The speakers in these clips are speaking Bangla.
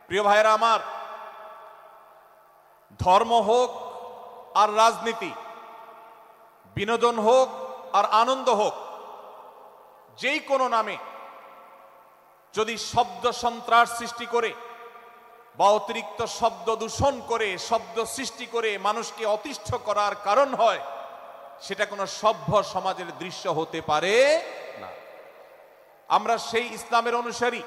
প্রিয় ভাইরা আমার, ধর্ম হোক আর রাজনীতি, বিনোদন হোক আর আনন্দ হোক, যেই কোনো নামে যদি শব্দ সন্ত্রাস সৃষ্টি করে বা অতিরিক্ত শব্দ দূষণ করে, শব্দ সৃষ্টি করে মানুষকে অতিষ্ঠ করার কারণ হয়, সেটা কোনো সভ্য সমাজের দৃশ্য হতে পারে না। আমরা সেই ইসলামের অনুসারী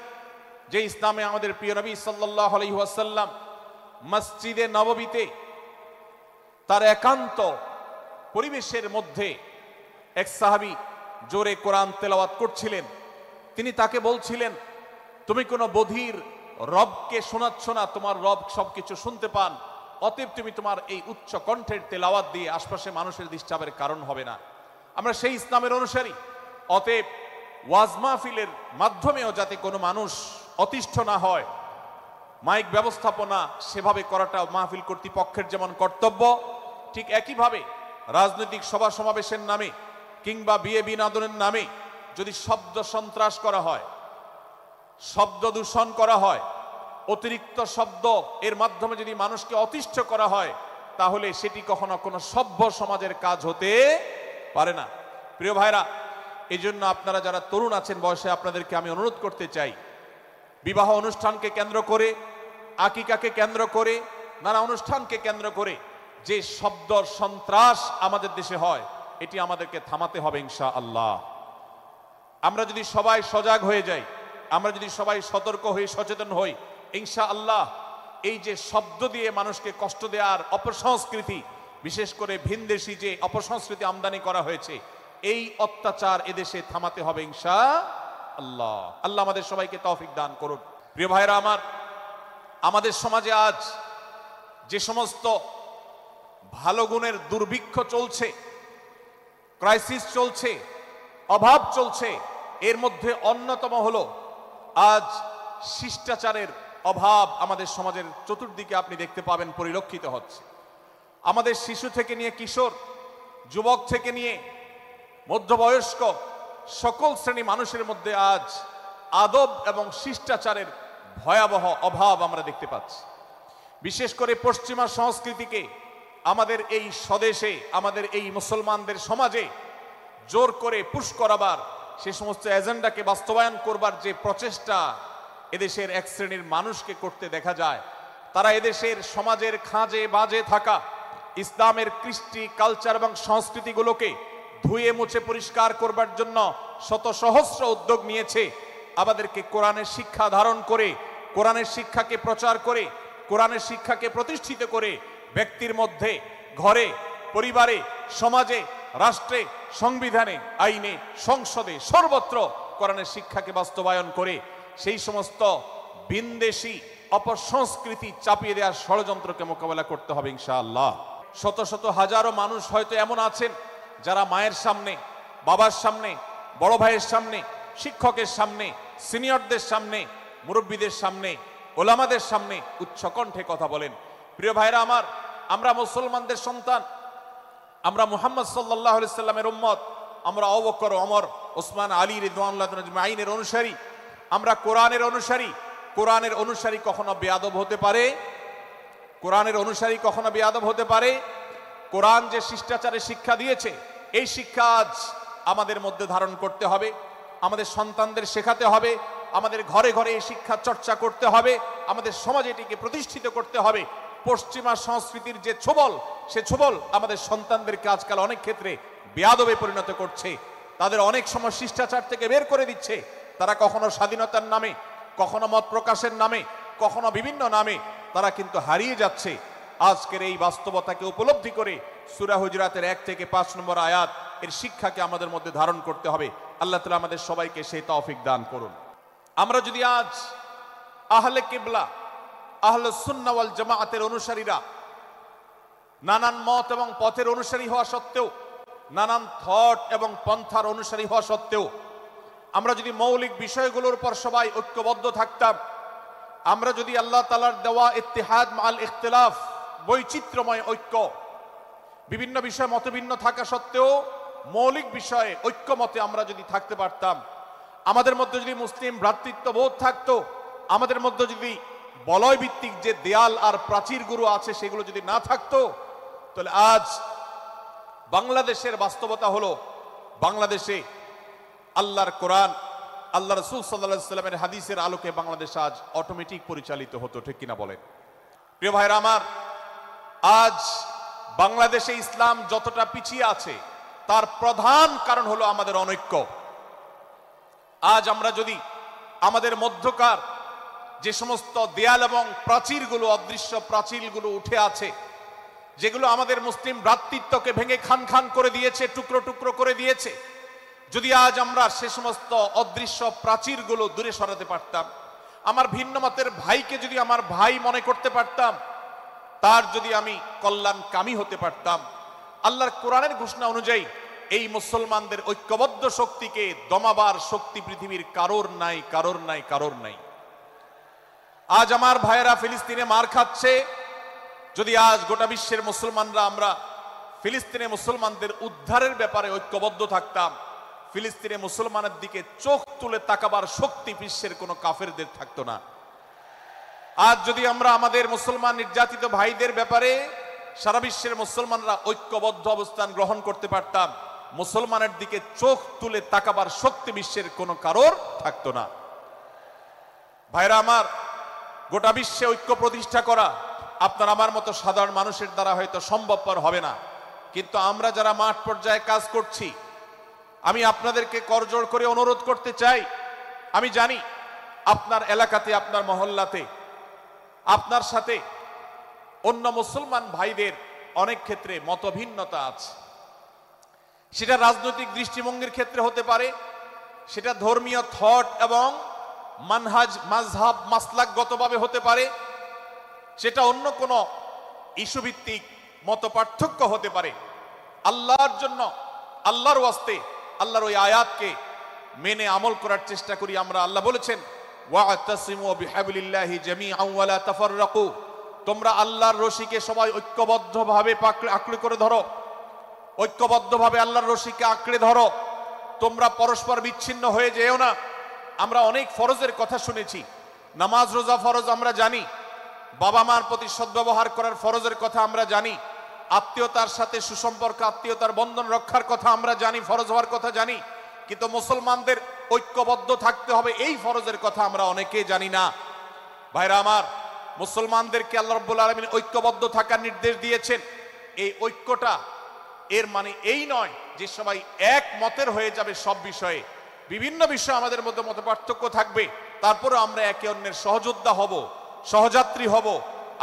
যে ইসলামে আমাদের প্রিয় নবী সাল্লাল্লাহু আলাইহি ওয়াসাল্লাম মসজিদে নববীতে তার একান্ত পরিবেশের মধ্যে এক সাহাবী জোরে কোরআন তেলাওয়াত করছিলেন। তিনি তাকে বলছিলেন, তুমি কোনো বধির রবকে শোনাচ্ছ না, তোমার রব সবকিছু শুনতে পান, অতএব তুমি তোমার এই উচ্চ কণ্ঠের তেলাওয়াত দিয়ে আশপাশে মানুষের ডিস্টার্বের কারণ হবে না। আমরা সেই ইসলামের অনুসারী, অতএব ওয়াজ মাহফিলের মাধ্যমেও যাতে কোনো মানুষ অতিষ্ঠ না হয়, মাইক ব্যবস্থাপনা সেভাবে করাটা মাহফিল কর্তৃপক্ষের যেমন কর্তব্য, ঠিক একইভাবে রাজনৈতিক সভা সমাবেশের নামে কিংবা বিয়ে বিনোদনের নামে যদি শব্দ সন্ত্রাস করা হয়, শব্দ দূষণ করা হয়, অতিরিক্ত শব্দ এর মাধ্যমে যদি মানুষকে অতিষ্ঠ করা হয়, তাহলে সেটি কখনো কোনো সভ্য সমাজের কাজ হতে পারে না। প্রিয় ভাইরা, এই জন্য আপনারা যারা তরুণ আছেন বয়সে, আপনাদেরকে আমি অনুরোধ করতে চাই, বিবাহ অনুষ্ঠানকে কেন্দ্র করে, আকিকাকে কেন্দ্র করে, নানা অনুষ্ঠানকে কেন্দ্র করে যে শব্দ সন্ত্রাস আমাদের দেশে হয়, এটি আমাদেরকে থামাতে হবে ইনশাআল্লাহ। আমরা যদি সবাই সজাগ হয়ে যাই, আমরা যদি সবাই সতর্ক হয়ে সচেতন হই, ইনশাআল্লাহ এই যে শব্দ দিয়ে মানুষকে কষ্ট দেওয়ার অপসংস্কৃতি, বিশেষ করে ভিনদেশি যে অপসংস্কৃতি আমদানি করা হয়েছে, এই অত্যাচার এদেশে থামাতে হবে ইনশাআল্লাহ। আল্লাহ আমাদের সবাইকে তৌফিক দান করুন। প্রিয় ভাইরা আমার, আমাদের সমাজে আজ যে সমস্ত ভালো গুণের দুর্ভিক্ষ চলছে, ক্রাইসিস চলছে, অভাব চলছে, এর মধ্যে অন্যতম হলো আজ শিষ্টাচারের অভাব। আমাদের সমাজের চতুর্দিকে আপনি দেখতে পাবেন পরিলক্ষিত হচ্ছে। আমাদের শিশু থেকে নিয়ে কিশোর, যুবক থেকে নিয়ে মধ্যবয়স্ক সকল শ্রেণী মানুষের মধ্যে আজ আদব এবং শিষ্টাচারের ভয়াবহ অভাব আমরা দেখতে পাচ্ছি। বিশেষ করে পশ্চিমা সংস্কৃতিকে আমাদের এই স্বদেশে, আমাদের এই মুসলমানদের সমাজে জোর করে পুশ করাবার, সে সমস্ত এজেন্ডাকে বাস্তবায়ন করবার যে প্রচেষ্টা এদেশের এক শ্রেণীর মানুষকে করতে দেখা যায়, তারা এদেশের সমাজের খাঁজে বাজে থাকা ইসলামের কৃষ্টি, কালচার এবং সংস্কৃতিগুলোকে ধুয়ে মুছে পরিষ্কার করবার জন্য শত সহস্র উদ্যোগ নিয়েছে। আমাদেরকে কোরআনের শিক্ষা ধারণ করে, কোরআনের শিক্ষাকে প্রচার করে, কোরআনের শিক্ষাকে প্রতিষ্ঠিত করে ব্যক্তির মধ্যে, ঘরে, পরিবারে, সমাজে, রাষ্ট্রে, সংবিধানে, আইনে, সংসদে, সর্বত্র কোরআনের শিক্ষাকে বাস্তবায়ন করে সেই সমস্ত ভিনদেশী অপসংস্কৃতি চাপিয়ে দেওয়ার ষড়যন্ত্রকে মোকাবেলা করতে হবে ইনশাআল্লাহ। শত শত হাজারো মানুষ হয়তো এমন আছেন যারা মায়ের সামনে, বাবার সামনে, বড় ভাইয়ের সামনে, শিক্ষকের সামনে, সিনিয়রদের সামনে, মুরব্বীদের সামনে, ওলামাদের সামনে উচ্চ কণ্ঠে কথা বলেন। প্রিয় ভাইরা আমার, আমরা মুসলমানদের সন্তান, আমরা মুহাম্মদ সাল্লাল্লাহু আলাইহি সাল্লামের উম্মত, আমরা আবু বকর, ওমর, ওসমান, আলী রাদিয়াল্লাহু আজমাইনের অনুসারী, আমরা কোরআনের অনুসারী। কোরআনের অনুসারী কখনো বেয়াদব হতে পারে? কোরআনের অনুসারী কখনো বেয়াদব হতে পারে? কোরআন যে শিষ্টাচারের শিক্ষা দিয়েছে, এই শিক্ষা আজ আমাদের মধ্যে ধারণ করতে হবে, আমাদের সন্তানদের শেখাতে হবে, আমাদের ঘরে ঘরে এই শিক্ষা চর্চা করতে হবে, আমাদের সমাজে এটিকে প্রতিষ্ঠিত করতে হবে। পশ্চিমা সংস্কৃতির যে ছোবল, সে ছোবল আমাদের সন্তানদেরকে আজকাল অনেক ক্ষেত্রে বেয়াদবে পরিণত করছে, তাদের অনেক সময় শিষ্টাচার থেকে বের করে দিচ্ছে। তারা কখনো স্বাধীনতার নামে, কখনো মত প্রকাশের নামে, কখনো বিভিন্ন নামে তারা কিন্তু হারিয়ে যাচ্ছে। আজকের এই বাস্তবতাকে উপলব্ধি করে সূরা হুজুরাতের 1 থেকে 5 নম্বর আয়াত এর শিক্ষাকে আমাদের মধ্যে ধারণ করতে হবে। আল্লাহ তাআলা আমাদের সবাইকে সেই তৌফিক দান করুন। আমরা যদি আজ আহলে কিবলা, আহলে সুন্নাহ ওয়াল জামাআতের অনুসারীরা নানান মত এবং পথের অনুসারী হওয়া সত্ত্বেও, নানান থট এবং পন্থার অনুসারী হওয়া সত্ত্বেও, আমরা যদি মৌলিক বিষয়গুলোর উপর সবাই ঐক্যবদ্ধ থাকতাম, আমরা যদি আল্লাহ তাআলার দেওয়া ইত্তিহাদ মাল ইখতিলাফ, বৈচিত্র্যময় ঐক্য, বিভিন্ন বিষয় মতভিন্ন থাকা সত্ত্বেও মৌলিক বিষয়ে ঐক্যমতে আমরা যদি থাকতে পারতাম, আমাদের মধ্যে যদি মুসলিম ভ্রাতৃত্ববোধ থাকতো, আমাদের মধ্যে যদি বলয় ভিত্তিক যে দেয়াল আর প্রাচীরগুলো আছে সেগুলো যদি না থাকতো, তাহলে আজ বাংলাদেশের বাস্তবতা হলো, বাংলাদেশে আল্লাহর কোরআন, আল্লাহ রাসূল সাল্লাল্লাহু আলাইহি সাল্লামের হাদিসের আলোকে বাংলাদেশ আজ অটোমেটিক পরিচালিত হতো, ঠিক কিনা বলেন? প্রিয় ভাইরা আমার, আজ বাংলাদেশে ইসলাম যতটা পিছিয়ে আছে তার প্রধান কারণ হলো আমাদের অনৈক্য। আজ আমরা যদি আমাদের মধ্যকার যে সমস্ত দেয়াল এবং প্রাচীরগুলো, অদৃশ্য প্রাচীরগুলো উঠে আছে, যেগুলো আমাদের মুসলিম ভ্রাতৃত্বকে ভেঙে খান খান করে দিয়েছে, টুকরো টুকরো করে দিয়েছে, যদি আজ আমরা সে সমস্ত অদৃশ্য প্রাচীরগুলো দূরে সরাতে পারতাম, আমার ভিন্ন মতের ভাইকে যদি আমার ভাই মনে করতে পারতাম, তার যদি আমি কল্যাণকামী হতে পারতাম, আল্লাহর কোরআনের ঘোষণা অনুযায়ী এই মুসলমানদের ঐক্যবদ্ধ শক্তিকে দমাবার শক্তি পৃথিবীর কারোর নাই, কারোর নাই, কারোর নাই। আজ আমার ভাইয়েরা ফিলিস্তিনে মার খাচ্ছে, যদি আজ গোটা বিশ্বের মুসলমানরা আমরা ফিলিস্তিনে মুসলমানদের উদ্ধারের ব্যাপারে ঐক্যবদ্ধ থাকতাম, ফিলিস্তিনে মুসলমানের দিকে চোখ তুলে তাকাবার শক্তি বিশ্বের কোনো কাফেরদের থাকতো না। আজ যদি আমরা আমাদের মুসলমান নির্যাতিত ভাইদের ব্যাপারে সারা বিশ্বের মুসলমানরা ঐক্যবদ্ধ অবস্থান গ্রহণ করতে পারতাম, মুসলমানের দিকে চোখ তুলে তাকাবার শক্তি বিশ্বের কোনো কারোর থাকতো না। ভাইরা আমার, গোটা বিশ্বে ঐক্য প্রতিষ্ঠা করা আপনার আমার মতো সাধারণ মানুষের দ্বারা হয়তো সম্ভবপর হবে না, কিন্তু আমরা যারা মাঠ পর্যায়ে কাজ করছি, আমি আপনাদেরকে করজোড় করে অনুরোধ করতে চাই, আমি জানি আপনার এলাকাতে, আপনার মহল্লাতে আপনার সাথে অন্য মুসলমান ভাইদের অনেক ক্ষেত্রে মতভিন্নতা আছে। সেটা রাজনৈতিক দৃষ্টিভঙ্গির ক্ষেত্রে হতে পারে, সেটা ধর্মীয় থট এবং মানহাজ মাযহাব মাসলাকগতভাবে হতে পারে, সেটা অন্য কোনো ইস্যু ভিত্তিক মত পার্থক্য হতে পারে। আল্লাহর জন্য, আল্লাহর ওয়াস্তে, আল্লাহর ওই আয়াতকে মেনে আমল করার চেষ্টা করি আমরা। আল্লাহ বলেছেন, ওয়া'তাসিমু বিহাবলিল্লাহি জামিআন ওয়া লা তাফাররাকু, তোমরা আল্লাহর রশিকে সবাই ঐক্যবদ্ধভাবে আঁকড়ে করে ধরো, ঐক্যবদ্ধভাবে আল্লাহর রশিকে আঁকড়ে ধরো, তোমরা পরস্পর বিচ্ছিন্ন হয়ে যেও না। আমরা অনেক ফরজের কথা শুনেছি, নামাজ রোজা ফরজ আমরা জানি, বাবা মার প্রতি সদ্ব্যবহার করার ফরজের কথা আমরা জানি, আত্মীয়তার সাথে সুসম্পর্ক, আত্মীয়তার বন্ধন রক্ষার কথা আমরা জানি, ফরজ হওয়ার কথা জানি, কিন্তু মুসলমানদের ঐক্যবদ্ধ থাকতে হবে এই ফরজের কথা আমরা অনেকেই জানি না। ভাইরা আমার, মুসলমানদেরকে আল্লাহ রাব্বুল আলামিন ঐক্যবদ্ধ থাকার নির্দেশ দিয়েছেন। এই ঐক্যটা এর মানে এই নয় যে সবাই এক মতের হয়ে যাবে সব বিষয়ে। বিভিন্ন বিষয়ে আমাদের মধ্যে মত পার্থক্য থাকবে, তারপরে আমরা একে অন্যের সহযোদ্ধা হব, সহযাত্রী হব,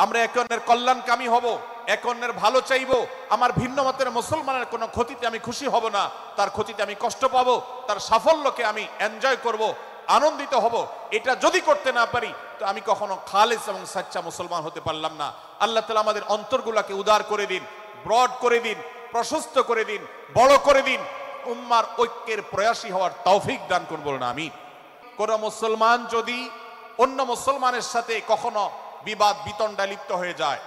আমরা একে অন্যের কল্যাণকামী হব, একে অন্যের ভালো চাইব। আমার ভিন্ন মতের মুসলমানের কোনো ক্ষতিতে আমি খুশি হব না, তার ক্ষতিতে আমি কষ্ট পাবো, তার সাফল্যকে আমি এনজয় করব, আনন্দিত হব। এটা যদি করতে না পারি তো আমি কখনো খালেস এবং সাচ্চা মুসলমান হতে পারলাম না। আল্লাহ তাআলা আমাদের অন্তরগুলোকে উদার করে দিন, ব্রড করে দিন, প্রশস্ত করে দিন, বড় করে দিন, উম্মার ঐক্যের প্রয়াসী হওয়ার তৌফিক দান করুন, বলুন আমিন। কোন মুসলমান যদি অন্য মুসলমানের সাথে কখনো বিবাদ বিতণ্ডা লিপ্ত হয়ে যায়,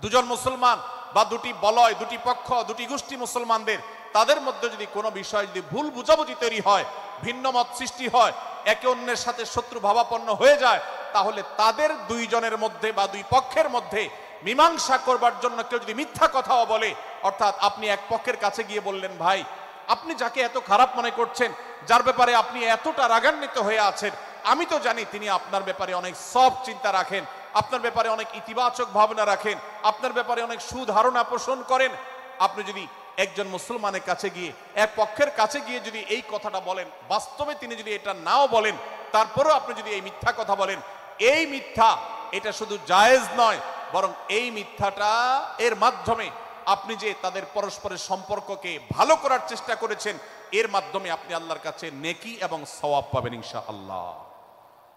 দুজন মুসলমান বা দুটি বলয়, দুটি পক্ষ, দুটি গোষ্ঠী মুসলমানদের, তাদের মধ্যে যদি কোনো বিষয় যদি ভুল বুঝাবুঝি তৈরি হয়, ভিন্ন মত সৃষ্টি হয়, একে অন্যের সাথে শত্রু ভাবাপন্ন হয়ে যায়, তাহলে তাদের দুইজনের মধ্যে বা দুই পক্ষের মধ্যে মীমাংসা করবার জন্য কেউ যদি মিথ্যা কথাও বলে, অর্থাৎ আপনি এক পক্ষের কাছে গিয়ে বললেন, ভাই আপনি যাকে এত খারাপ মনে করছেন, যার ব্যাপারে আপনি এতটা রাগান্বিত হয়ে আছেন, আমি তো জানি তিনি আপনার ব্যাপারে অনেক সফট চিন্তা রাখেন, আপনার ব্যাপারে অনেক ইতিবাচক ভাবনা রাখেন, আপনার ব্যাপারে অনেক সুধারণা পোষণ করেন। আপনি যদি একজন মুসলমানের কাছে গিয়ে, এক পক্ষের কাছে গিয়ে যদি এই কথাটা বলেন, বাস্তবে তিনি যদি এটা নাও বলেন, তারপরেও আপনি যদি এই মিথ্যা কথা বলেন, এই মিথ্যা এটা শুধু জায়েজ নয়, বরং এই মিথ্যাটা এর মাধ্যমে আপনি যে তাদের পরস্পরের সম্পর্ককে ভালো করার চেষ্টা করেছেন, এর মাধ্যমে আপনি আল্লাহর কাছে নেকি এবং সওয়াব পাবেন ইনশাআল্লাহ।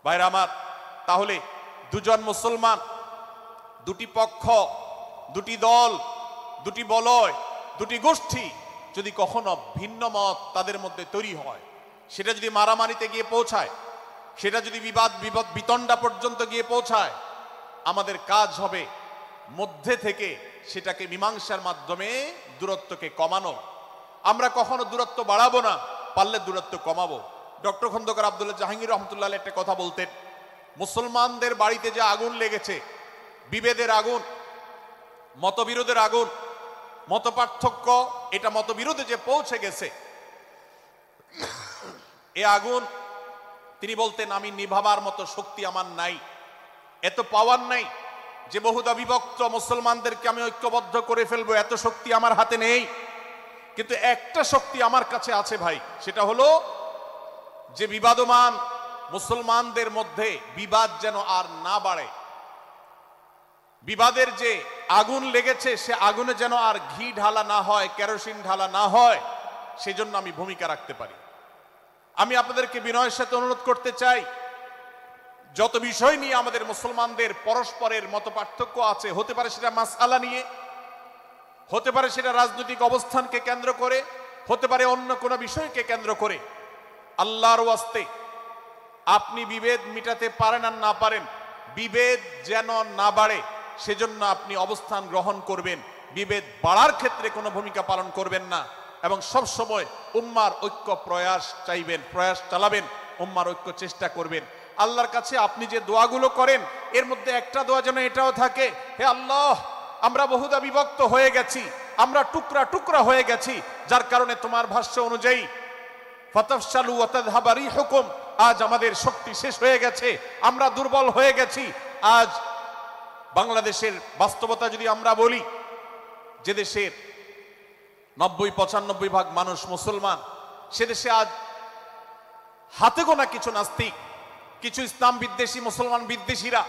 ভাইরা আমার, তাহলে দুজন মুসলমান, দুটি পক্ষ, দুটি দল, দুটি বলয়, দুটি গোষ্ঠী যদি কখনো ভিন্ন মত তাদের মধ্যে তৈরি হয়, সেটা যদি মারামারিতে গিয়ে পৌঁছায়, সেটা যদি বিবাদ বিতণ্ডা পর্যন্ত গিয়ে পৌঁছায়, আমাদের কাজ হবে মধ্যে থেকে সেটাকে মীমাংসার মাধ্যমে দূরত্বকে কমানো। আমরা কখনো দূরত্ব বাড়াবো না, পারলে দূরত্ব কমাবো। ডক্টর খন্দকার আব্দুল্লাহ জাহাঙ্গীর রহমতুল্লাহ একটা কথা বলতেন, মুসলমানদের বাড়িতে যে আগুন লেগেছে, বিভেদের আগুন, মতবিরোধের আগুন, মতপার্থক্য, এটা মতবিরোধে যে পৌঁছে গেছে, এ আগুন তিনি বলতেন আমি নিভাবার মতো শক্তি আমার নাই, এত পাওয়ার নাই যে বহুদা বিভক্ত মুসলমানদেরকে আমি ঐক্যবদ্ধ করে ফেলবো, এত শক্তি আমার হাতে নেই। কিন্তু একটা শক্তি আমার কাছে আছে ভাই, সেটা হলো যে বিবাদমান মুসলমানদের মধ্যে বিবাদ যেন আর না বাড়ে, বিবাদের যে আগুন লেগেছে সে আগুনে যেন আর ঘি ঢালা না হয়, কেরোসিন ঢালা না হয়, সেজন্য আমি ভূমিকা রাখতে পারি। আমি আপনাদেরকে বিনয়ের সাথে অনুরোধ করতে চাই, যত বিষয় নিয়ে আমাদের মুসলমানদের পরস্পরের মত পার্থক্য আছে, হতে পারে সেটা মাসআলা নিয়ে, হতে পারে সেটা রাজনৈতিক অবস্থানকে কেন্দ্র করে, হতে পারে অন্য কোনো বিষয়কে কেন্দ্র করে, আল্লাহর ওয়াস্তে আপনি বিভেদ মিটাতে পারেন আর না পারেন, বিভেদ যেন না বাড়ে সেজন্য আপনি অবস্থান গ্রহণ করবেন, বিভেদ বাড়ার ক্ষেত্রে কোনো ভূমিকা পালন করবেন না, এবং সব সময় উম্মার ঐক্য প্রয়াস চাইবেন, প্রয়াস চালাবেন, উম্মার ঐক্য চেষ্টা করবেন। আল্লাহর কাছে আপনি যে দোয়াগুলো করেন এর মধ্যে একটা দোয়া যেন এটাও থাকে, হে আল্লাহ আমরা বহুদা বিভক্ত হয়ে গেছি, আমরা টুকরা টুকরা হয়ে গেছি, যার কারণে তোমার ভাষ্য অনুযায়ী ফাতাফশালু ওয়া তাযহাবা রিহুকুম, আজ আমাদের শক্তি শেষ হয়ে গেছে, আমরা দুর্বল হয়ে গেছি। আজ বাংলাদেশের বাস্তবতা যদি আমরা বলি, যে দেশের 90-95 ভাগ মানুষ মুসলমান, সে দেশে আজ হাতে গোনা কিছু নাস্তিক, কিছু ইসলাম বিদ্বেষী, মুসলমান বিদ্বেষীরা,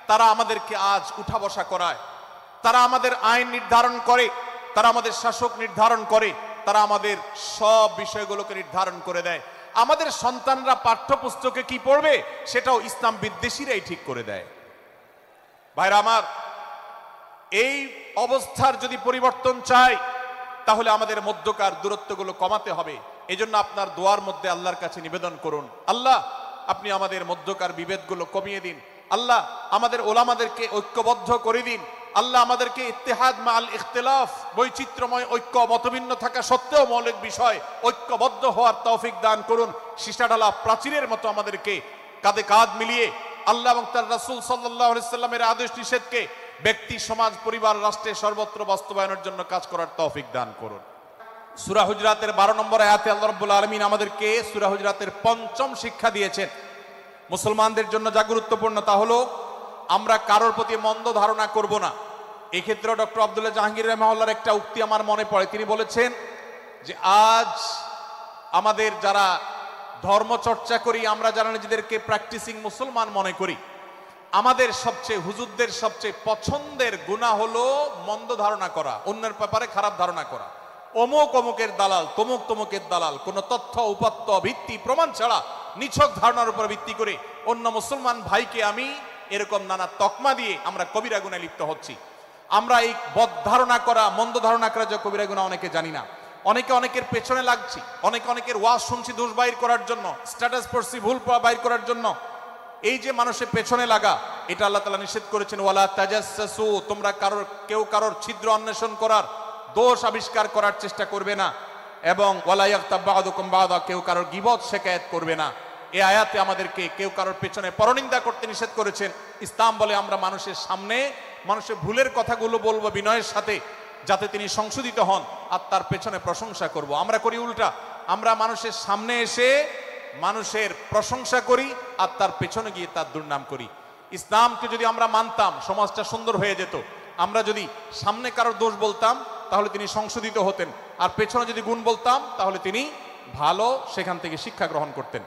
তারা আমাদেরকে আজ উঠা বসা করায়, তারা আমাদের আইন নির্ধারণ করে, তারা আমাদের শাসক নির্ধারণ করে, তারা আমাদের সব বিষয়গুলোকে নির্ধারণ করে দেয়। আমাদের সন্তানরা পাঠ্যপুস্তকে কি পড়বে সেটাও ইসলাম বিদ্বেষীরাই ঠিক করে দেয়। ভাইরা আমার, এই অবস্থার যদি পরিবর্তন চাই তাহলে আমাদের মধ্যকার দূরত্বগুলো কমাতে হবে। এজন্য আপনার দোয়ার মধ্যে আল্লাহর কাছে নিবেদন করুন, আল্লাহ আপনি আমাদের মধ্যকার বিভেদগুলো কমিয়ে দিন, আল্লাহ আমাদের ওলামাদেরকে ঐক্যবদ্ধ করে দিন, আল্লাহ আমাদেরকে ইত্তেহাদ মাল ইখতিলাফ, বৈচিত্র্যময় ঐক্য, মতভিন্ন থাকা সত্ত্বেও মৌলিক বিষয় ঐক্যবদ্ধ হওয়ার তৌফিক দান করুন। সীসাঢালা প্রাচীরের মতো আমাদেরকে কাঁধে কাঁধ মিলিয়ে আল্লাহ এবং তার রাসূল সাল্লাল্লাহু আলাইহি সাল্লামের আদেশ নিষেধকে ব্যক্তি, সমাজ, পরিবার, রাষ্ট্রে সর্বত্র বাস্তবায়নের জন্য কাজ করার তৌফিক দান করুন। সূরা হুজরাতের 12 নম্বর আয়াতে আল্লাহ রাব্বুল আলামিন আমাদেরকে সূরা হুজরাতের 5ম শিক্ষা দিয়েছেন, মুসলমানদের জন্য যা গুরুত্বপূর্ণ তা হলো আমরা কারোর প্রতি মন্দ ধারণা করব না। এক্ষেত্রে ডক্টর আব্দুল্লাহ জাহাঙ্গীর রাহিমাহুল্লাহর একটা উক্তি আমার মনে পড়ে, তিনি বলেছেন যে আজ আমাদের যারা ধর্ম চর্চা করি, আমরা যারা নিজেদেরকে প্র্যাকটিসিং মুসলমান মনে করি, আমাদের সবচেয়ে, হুজুরদের সবচেয়ে পছন্দের গুনাহ হলো মন্দ ধারণা করা, অন্যের ব্যাপারে খারাপ ধারণা করা। অমুক অমুকের দালাল, তমুক তমুকের দালাল, কোনো তথ্য উপাত্ত ভিত্তি প্রমাণ ছাড়া নিছক ধারণার উপর ভিত্তি করে অন্য মুসলমান ভাইকে আমি এরকম নানা তকমা দিয়ে আমরা কবিরা গুনাহে লিপ্ত হচ্ছি। আমরা এই বদ ধারণা করা, মন্দ ধারণা করা যে কবিরা গুনাহ অনেকে জানি না, অনেকে অনেকের পেছনে লাগছি, অনেকে অনেকের ওয়াজ শুনছি দোষ বাইর করার জন্য, স্ট্যাটাস পড়ছি ভুল বাইর করার জন্য। এই যে মানুষের পেছনে লাগা, এটা আল্লাহ তাআলা নিষেধ করেছেন, ওয়ালা তাজাসসু, তোমরা কেউ কারোর ছিদ্র অন্বেষণ করার, দোষ আবিষ্কার করার চেষ্টা করবে না, এবং ওয়ালা ইয়াগতাব বা'দুকুম বা'দা, কেউ কারোর গীবত শিকায়াত করবে না। এই আয়াতে আমাদেরকে কেউ কারোর পেছনে পরনিন্দা করতে নিষেধ করেছেন। ইসলাম বলে আমরা মানুষের সামনে মানুষের ভুলের কথাগুলো বলবো বিনয়ের সাথে, যাতে তিনি সংশোধিত হন, আর তার পেছনে প্রশংসা করব। আমরা করি উল্টা, আমরা মানুষের সামনে এসে মানুষের প্রশংসা করি আর তার পেছনে গিয়ে তার দুর্নাম করি। ইসলামকে যদি আমরা মানতাম সমাজটা সুন্দর হয়ে যেত। আমরা যদি সামনে কারোর দোষ বলতাম তাহলে তিনি সংশোধিত হতেন, আর পেছনে যদি গুণ বলতাম তাহলে তিনি ভালো সেখান থেকে শিক্ষা গ্রহণ করতেন।